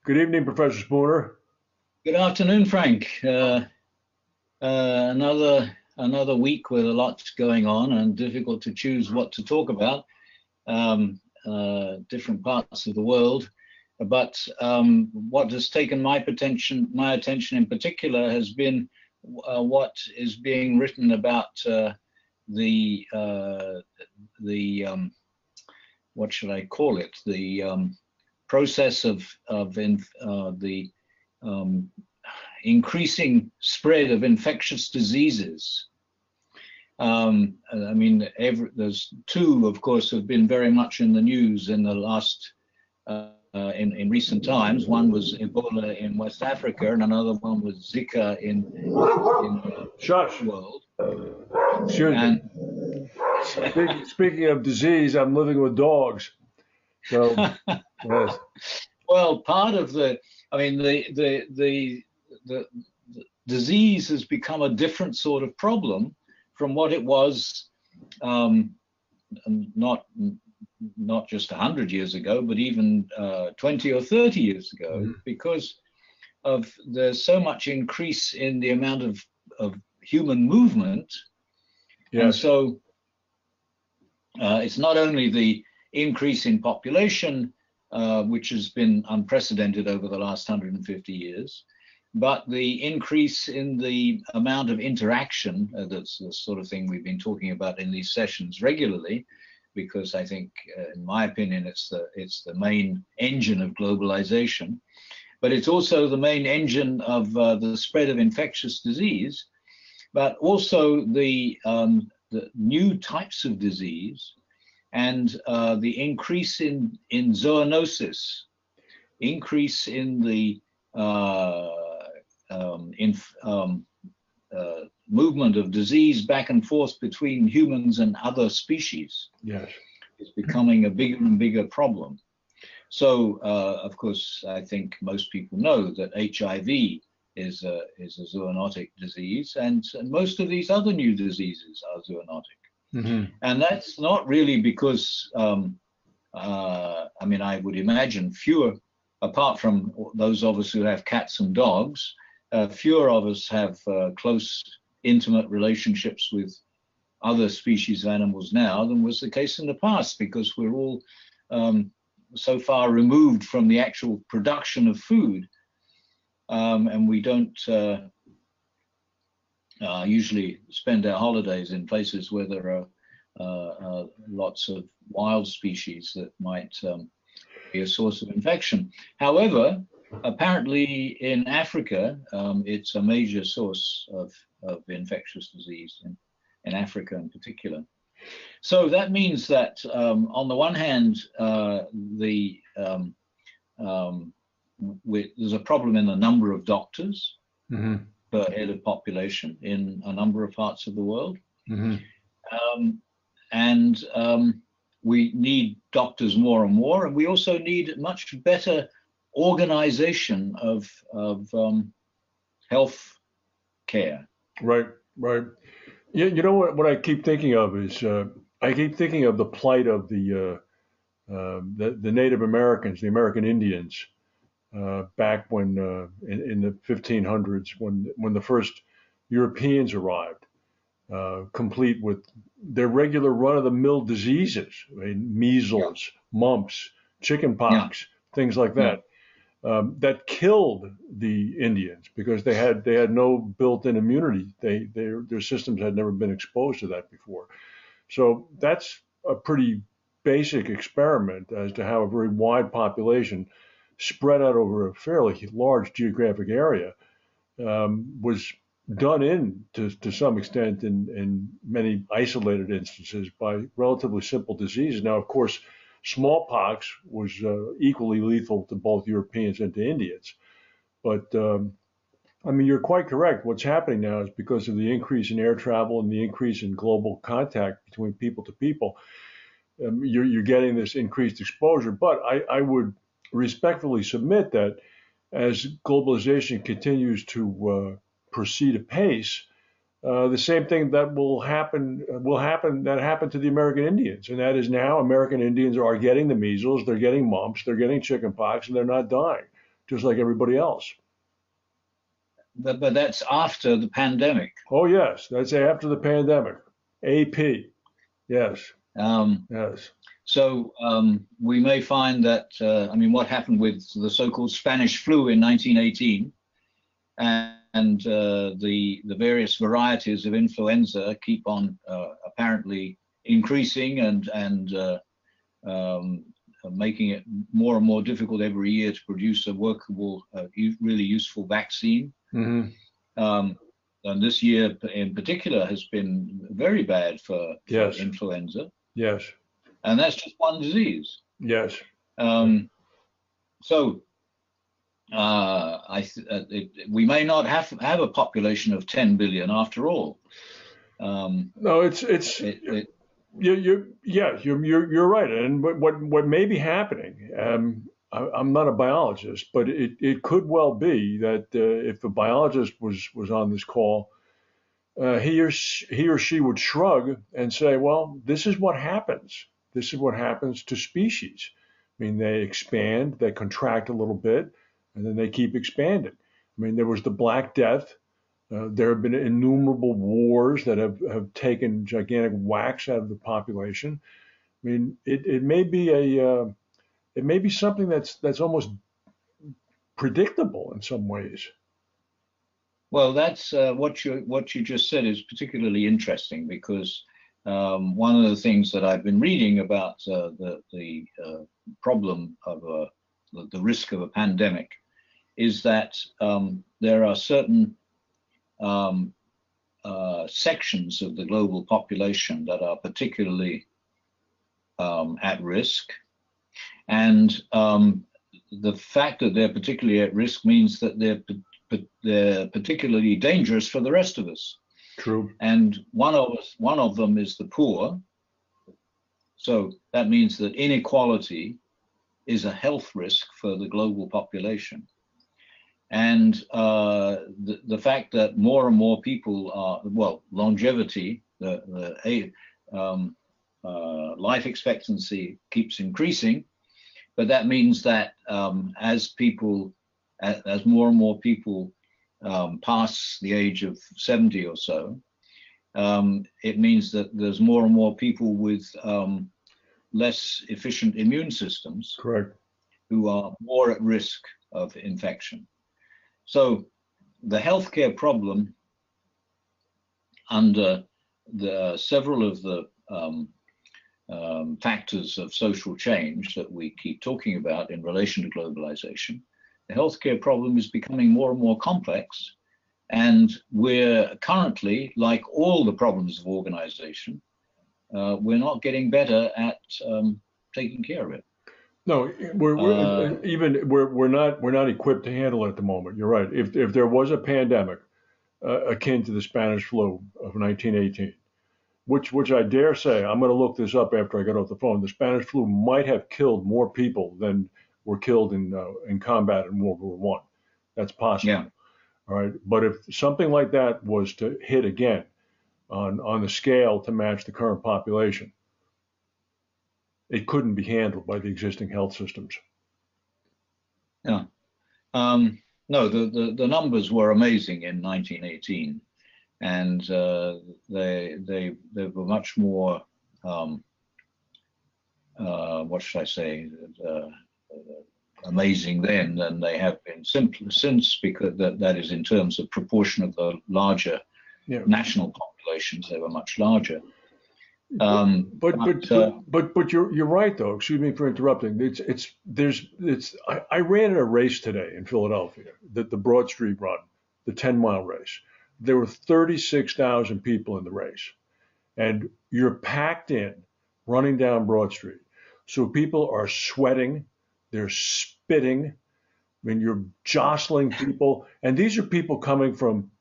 Good evening, Professor Spooner. Good afternoon, Frank. Another week with a lot going on and difficult to choose what to talk about. Different parts of the world, but what has taken my attention in particular has been what is being written about the what should I call it? The process of the increasing spread of infectious diseases. I mean, there's two, of course, have been very much in the news in the last, in recent times. One was Ebola in West Africa, and another one was Zika in Shush. the world. Excuse me. Speaking of disease, I'm living with dogs. So, yes. Well, part of I mean, the disease has become a different sort of problem from what it was, not just 100 years ago, but even 20 or 30 years ago, because there's so much increase in the amount of human movement. Yes. And so it's not only the increase in population, which has been unprecedented over the last 150 years, but the increase in the amount of interaction. That's the sort of thing we've been talking about in these sessions regularly, because I think, in my opinion, it's the main engine of globalization, but it's also the main engine of the spread of infectious disease, but also the new types of disease, and the increase in zoonosis, increase in the movement of disease back and forth between humans and other species. Yes. Is becoming a bigger and bigger problem. So, of course, I think most people know that HIV is a zoonotic disease, and most of these other new diseases are zoonotic. And that's not really because, I mean, I would imagine fewer, apart from those of us who have cats and dogs, fewer of us have close, intimate relationships with other species of animals now than was the case in the past, because we're all so far removed from the actual production of food, and we don't usually spend our holidays in places where there are lots of wild species that might be a source of infection. However, apparently in Africa, it's a major source of infectious disease in Africa in particular. So that means that on the one hand, there's a problem in the number of doctors per head of population in a number of parts of the world. And we need doctors more and more, and we also need much better organization of health care. Right, right. You know what I keep thinking of is I keep thinking of the plight of the Native Americans, the American Indians, back when in the 1500s, when the first Europeans arrived, complete with their regular run-of-the-mill diseases, right? Measles, mumps, chickenpox, things like that. That killed the Indians because they had no built-in immunity. Their systems had never been exposed to that before. So that's a pretty basic experiment as to how a very wide population spread out over a fairly large geographic area was done to some extent in many isolated instances by relatively simple diseases. Now, of course, smallpox was equally lethal to both Europeans and to Indians. But I mean, you're quite correct. What's happening now is because of the increase in air travel and the increase in global contact between people to people, you're getting this increased exposure. But I would respectfully submit that as globalization continues to proceed apace, the same thing that that happened to the American Indians, and that is now American Indians are getting the measles, they're getting mumps, they're getting chickenpox, and they're not dying. just like everybody else. But that's after the pandemic. Oh, yes, that's after the pandemic. AP, yes, Um, yes, so we may find that, I mean, what happened with the so-called Spanish flu in 1918 and the various varieties of influenza keep on apparently increasing and making it more and more difficult every year to produce a workable, really useful vaccine. hmm And this year in particular has been very bad for yes, influenza. yes, And that's just one disease. yes. Um, so we may not have a population of 10 billion after all. No, it's It, it, you're right. And what may be happening, I'm not a biologist, but it could well be that if a biologist was on this call, he or she would shrug and say, well, this is what happens. This is what happens to species. I mean, they expand, they contract a little bit, and then they keep expanding. I mean, there was the Black Death. There have been innumerable wars that have taken gigantic whacks out of the population. I mean, it may be it may be something that's almost predictable in some ways. well, that's what you just said is particularly interesting because one of the things that I've been reading about the problem of the risk of a pandemic is that there are certain sections of the global population that are particularly at risk. And the fact that they're particularly at risk means that they're particularly dangerous for the rest of us. True. And one of them is the poor. So that means that inequality is a health risk for the global population. And the fact that more and more people are, well, longevity, life expectancy keeps increasing, but that means that as more and more people pass the age of 70 or so, it means that there's more and more people with less efficient immune systems Correct. who are more at risk of infection. So the healthcare problem under several of the factors of social change that we keep talking about in relation to globalization, the healthcare problem is becoming more and more complex. And we're currently, like all the problems of organization, we're not getting better at taking care of it. No, we're not equipped to handle it at the moment. You're right. If there was a pandemic akin to the Spanish flu of 1918, which I dare say, I'm going to look this up after I get off the phone. The Spanish flu might have killed more people than were killed in combat in World War One. That's possible. Yeah. All right. But if something like that was to hit again on the scale to match the current population, it couldn't be handled by the existing health systems. Yeah. No, the numbers were amazing in 1918, and they were much more what should I say amazing then than they have been since, because that is in terms of proportion of the larger national populations, they were much larger. But you're right though. Excuse me for interrupting. I ran a race today in Philadelphia, the Broad Street Run, the 10-mile race. There were 36,000 people in the race, and you're packed in, running down Broad Street. So people are sweating, they're spitting. I mean, you're jostling people, and these are people coming from,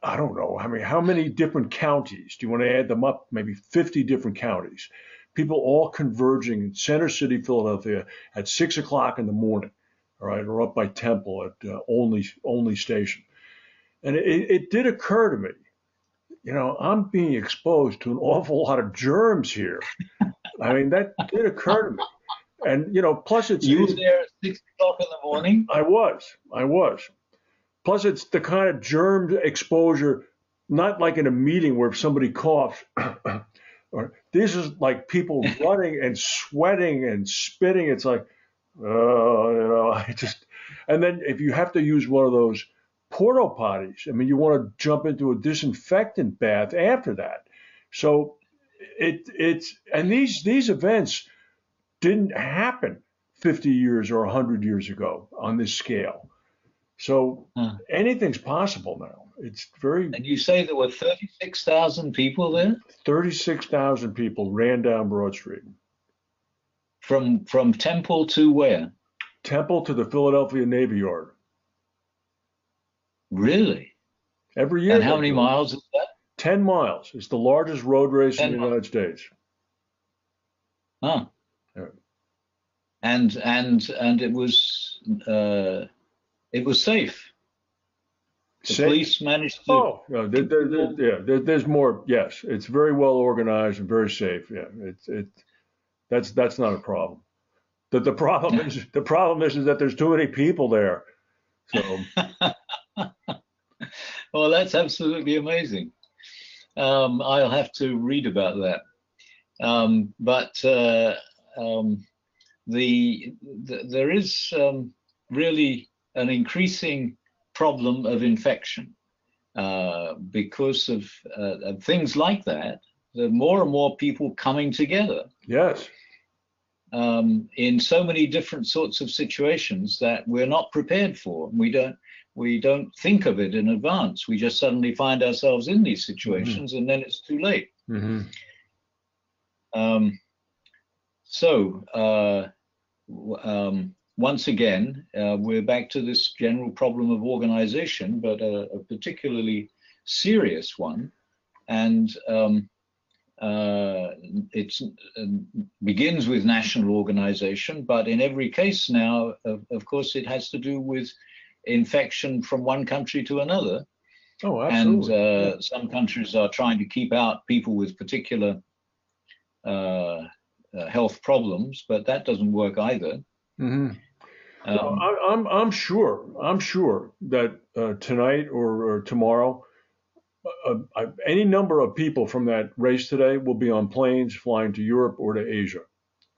I don't know, how many different counties? Do you want to add them up? Maybe 50 different counties. People all converging in Center City, Philadelphia at 6 o'clock in the morning, all right, or up by Temple at Only Station. And it did occur to me, I'm being exposed to an awful lot of germs here. I mean, that did occur to me. And plus You were there at 6 o'clock in the morning? I was. Plus it's the kind of germ exposure, not like in a meeting where if somebody coughs, or this is like people running and sweating and spitting. It's like, I just, and then if you have to use one of those porta potties, I mean, you want to jump into a disinfectant bath after that. So and these events didn't happen 50 years or 100 years ago on this scale. So Huh. anything's possible now. It's very And you say there were 36,000 people there 36,000 people ran down Broad Street. from Temple to where? Temple to the Philadelphia Navy Yard. Really? Every year And how they many do it. miles is that? 10 miles. It's the largest road race in 10 the miles. United States. Huh. Yeah. And it was safe. The Safe. police managed to Oh, no, keep people. there's more. Yes, it's very well organized and very safe. Yeah, that's not a problem. The problem is that there's too many people there. So Well, that's absolutely amazing. I'll have to read about that. But there is really an increasing problem of infection because of things like that. There are more and more people coming together yes, in so many different sorts of situations that we're not prepared for. We don't think of it in advance. We just suddenly find ourselves in these situations, and then it's too late. hmm So once again, we're back to this general problem of organization, but a particularly serious one. And it begins with national organization, but in every case now, of course, it has to do with infection from one country to another. Oh, And absolutely. some countries are trying to keep out people with particular health problems, but that doesn't work either. hmm Well, I'm sure that tonight or tomorrow, any number of people from that race today will be on planes flying to Europe or to Asia.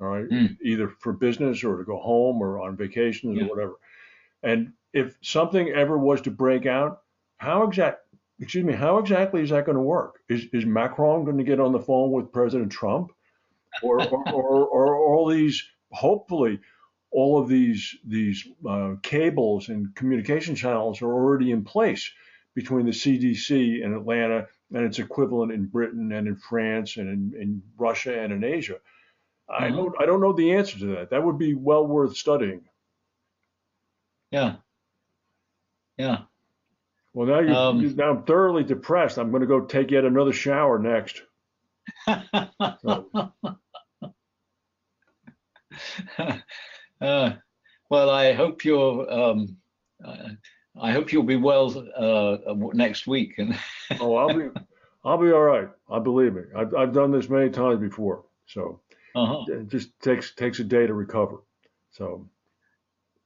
All right, Mm, either for business or to go home or on vacations or yeah. whatever. And if something ever was to break out, how exactly is that going to work? Is Macron going to get on the phone with President Trump, or all these, hopefully, all of these cables and communication channels are already in place between the CDC in Atlanta and its equivalent in Britain and in France and in Russia and in Asia. Uh-huh. I don't know the answer to that. That would be well worth studying. Yeah. Yeah. Well, now Um, now I'm thoroughly depressed. I'm going to go take yet another shower next. So, uh, well, I hope you'll be well next week. And oh, I'll be all right. I believe me. I've done this many times before. So uh-huh, it just takes a day to recover. So,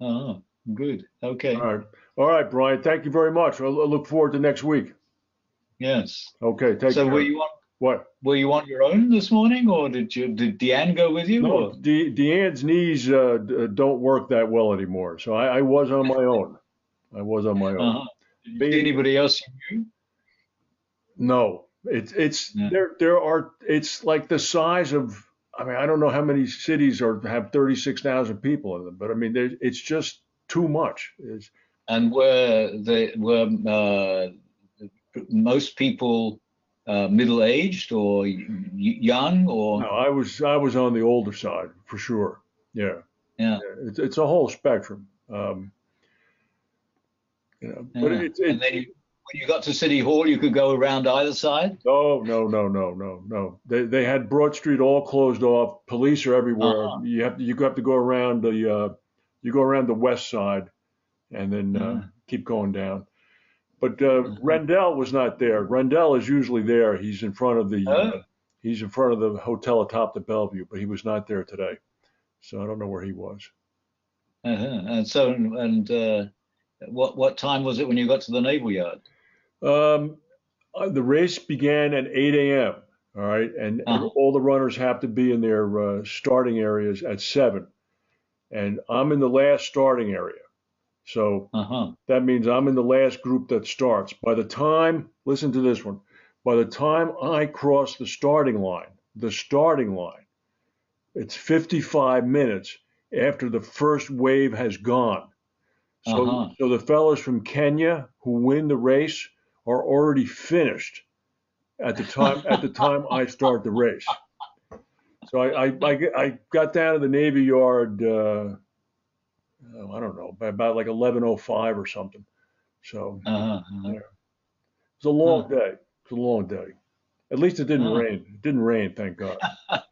uh-huh, good. all Okay. right. All right, Brian. Thank you very much. I look forward to next week. Yes. Okay. Take So care. What? were you on your own this morning, or did Deanne go with you? No, Or Deanne's knees don't work that well anymore. So I was on my own. I was on my own. uh-huh. Did you see Me, anybody else you knew? no. It's Yeah. there are it's like the size of, I mean, I don't know how many cities have 36,000 people in them, but I mean it's just too much. And were most people middle-aged or young No, or I was on the older side for sure. Yeah, yeah, yeah. It's a whole spectrum. But yeah. And then when you got to City Hall, you could go around either side. no, no, no, no, no, no. They had Broad Street all closed off. Police are everywhere. Uh-huh. You have to go around you go around the west side and then Uh-huh. keep going down. But Uh-huh. Rendell was not there. Rendell is usually there. Oh, He's in front of the hotel atop the Bellevue, but he was not there today. So I don't know where he was. And so, what time was it when you got to the naval yard? Um, the race began at 8 a.m. All right, and Uh-huh. all the runners have to be in their starting areas at 7. And I'm in the last starting area. So Uh-huh. that means I'm in the last group that starts. By the time, listen to this one, by the time I cross the starting line, it's 55 minutes after the first wave has gone. So, Uh-huh. so the fellows from Kenya who win the race are already finished at the time I start the race. So I got down to the Navy Yard. I don't know, by about like 11:05 or something. So Uh-huh. yeah, Uh-huh. it was a long Uh-huh. day. It was a long day. At least it didn't Uh-huh. rain. It didn't rain, thank God.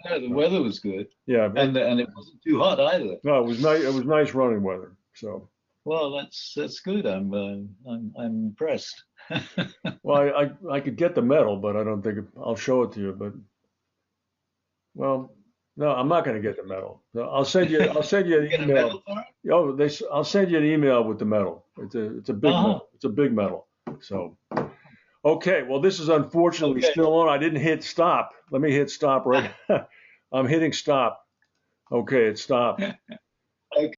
No, the So, weather was good, yeah, and it wasn't too hot either. no, it was nice. It was nice running weather. So, Well, that's good. I'm impressed. well, I could get the medal, but I don't think I'll show it to you. But well, no, I'm not going to get the medal. So I'll send you an You get a email. medal for it? Oh, I'll send you an email with the medal. It's a big Uh-huh. medal. It's a big medal. So. Okay, well, this is unfortunately Okay. still on. I didn't hit stop. Let me hit stop right. I'm hitting stop. Okay, it stopped. Okay.